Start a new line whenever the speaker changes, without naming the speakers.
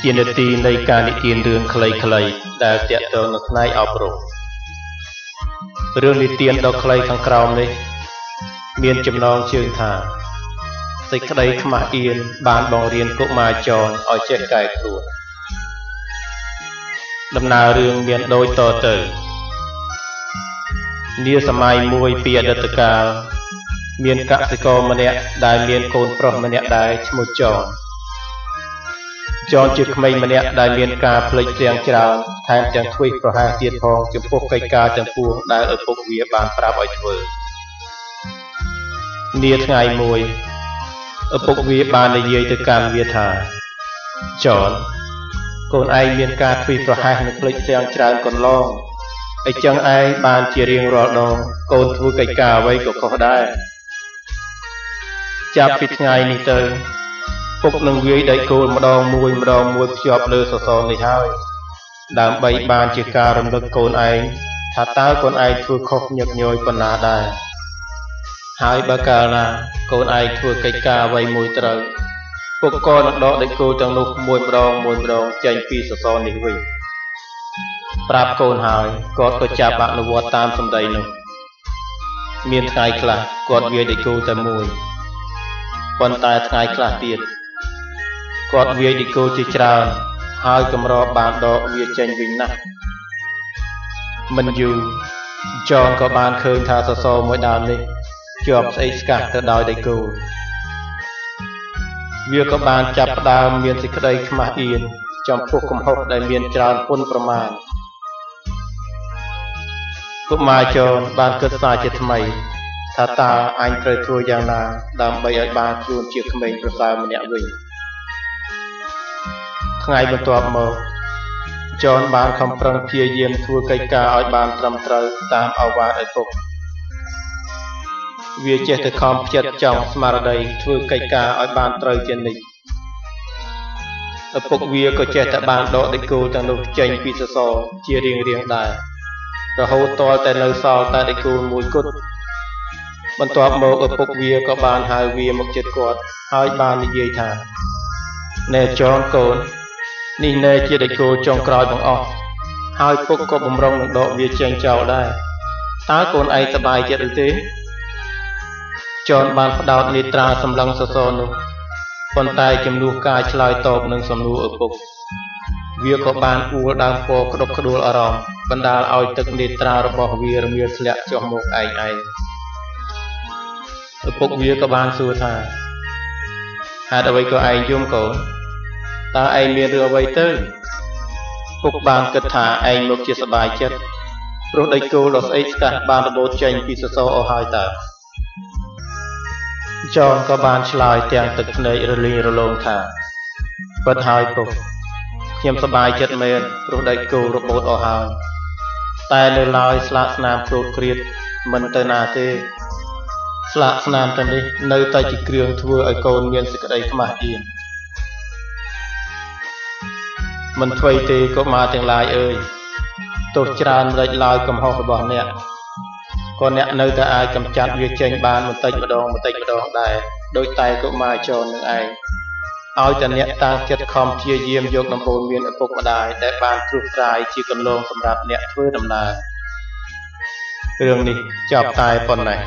ជានាទីនៃការនិទានរឿងខ្លីៗដែលទាក់ទងនឹងផ្នែកអប់រំរឿងនិទានដ៏ខ្លីខាងក្រោមនេះមានចំណងជើងថាសេចក្តីខ្មាស់អៀនបានបង្រៀនកុមារចនឲ្យចេះកែខ្លួនដំណើររឿងមានដូចតទៅនាសម័យមួយពីអតីតកាលមានកសិករម្នាក់ដែលមានកូនប្រុសម្នាក់ដែរឈ្មោះចនជាក្មេងម្នាក់ដែលមានការភ្លេចផ្ទាំងច្រើនថែមទាំងធ្វេសប្រហែសទៀតផងចំពោះកិច្ចការទាំងពួងដែលឪពុកវាបានប្រាប់ឲ្យធ្វើនាថ្ងៃមួយឪពុកវាបាននិយាយទៅកាន់វាថាចនកូនឯងមានការធ្វេសប្រហែសនិងភ្លេចផ្ទាំងច្រើនកន្លងអញ្ចឹងឯងបានជារៀងរាល់ដងកូនធ្វើកិច្ចការអ្វីក៏ខុសដែរចាប់ពីថ្ងៃនេះទៅពុកនឹងវាយដៃគោលម្ដងមួយភ្ជាប់លើសសរនេះហើយដើម្បីបានជាការរំលឹកកូនឯងថាតើកូនឯងធ្វើខុសញឹកញយប៉ុណ្ណាដែរហើយបើកាលណាកូនឯងធ្វើកិច្ចការអ្វីមួយត្រូវពុកក៏នឹងដកដៃគោលទាំងនោះមួយម្ដងចេញពីសសរនេះវិញប្រាប់កូនហើយគាត់ក៏ចាប់អនុវត្តតាមសម្ដីនោះមានថ្ងៃខ្លះគាត់វាយដៃគោលតែមួយប៉ុន្តែថ្ងៃខ្លះទៀតគាត់វាយដៃគោលជាច្រើនហើយកម្របានដកវាចេញវិញណាស់មិនយូរចនក៏បានឃើញថាសសរមួយដើមនេះជាប់ស្អិចស្កះទៅដោយដៃគោលវាក៏បានចាប់ផ្ដើមមានសេចក្តីខ្មាស់អៀនចំពោះកំហុសដែលមានច្រើនពុនប្រមាណកុមារចនបានគិតសារជាថ្មីថាតើអញត្រូវធ្វើយ៉ាងណាដើម្បីឲ្យបានខ្លួនជាក្មេងប្រសើរម្នាក់វិញថ្ងៃបន្ទាប់មកចនបានខំប្រឹងព្យាយាមធ្វើកិច្ចការឲ្យបានត្រឹមត្រូវតាមឱវាទឪពុកវាចេះតែខំផ្ចិតចង់ស្មារតីធ្វើកិច្ចការឲ្យបានត្រូវជានិច្ចឪពុកវាក៏ចេះតែបានដកដៃគោលទាំងនោះចេញពីសសរជារៀងដែររហូតទាល់តែនៅសល់តែដៃគោលមួយគត់បន្ទាប់មកឪពុកវាក៏បានហៅវាមកជិតគាត់ហើយបាននិយាយថាណែចនកូននេះណែជាដៃគោលចុងក្រោយបង្អស់ហើយពុកក៏បំរុងនឹងដកវាចេញចោលដែរតើកូនឯងសប្បាយចិត្តឬទេចនបានផ្ដោតនេត្រាសម្លឹងសសរនោះប៉ុន្តែចំនួនការឆ្លើយតបនឹងសំណួរឪពុកវាក៏បានអួលដើមពណ៌ក្តុកក្តួលអារម្មណ៍បណ្ដាលឲ្យទឹកនេត្រារបស់វារងាធ្លាក់ចុះមកឯងឪពុកវាក៏បានសួរថាហេតុអ្វីក៏ឯងយំកូនតើឯងមានរឿងអ្វីទៅពុកបានគិតថាឯងមកជាសប្បាយចិត្តព្រោះដៃគោលដ៏ស្អិចស្កះបានរបូតចេញពីសសរអស់ហើយតើចនក៏បានឆ្លើយទាំងទឹកភ្នែករលីងរលោងថាពិតហើយពុកខ្ញុំសប្បាយចិត្តមែនព្រោះដៃគោលរបូតអស់ហើយតែនៅឡើយស្លាកស្នាមព្រួតគ្រាតមិនទៅណាទេស្លាកស្នាមទាំងនេះនៅតែជាគ្រឿងធ្វើឲ្យកូនមានសេចក្តីខ្មាស់អៀនមិនអ្វីទេកុមារទាំងឡាយអើយទោះច្រើនម្ដេចឡើយកំហុសរបស់អ្នកក៏អ្នកនៅតែអាចកម្ចាត់វាចេញបានបន្តិចម្ដងដែរដោយតែកុមារចននឹងឯងឲ្យតែអ្នកតាំងចិត្តខំព្យាយាមយកដំបូន្មានឪពុកម្ដាយដែលបានត្រួសត្រាយជាកន្លងសម្រាប់អ្នកធ្វើដំណើររឿងនេះចប់តែប៉ុណ្ណេះ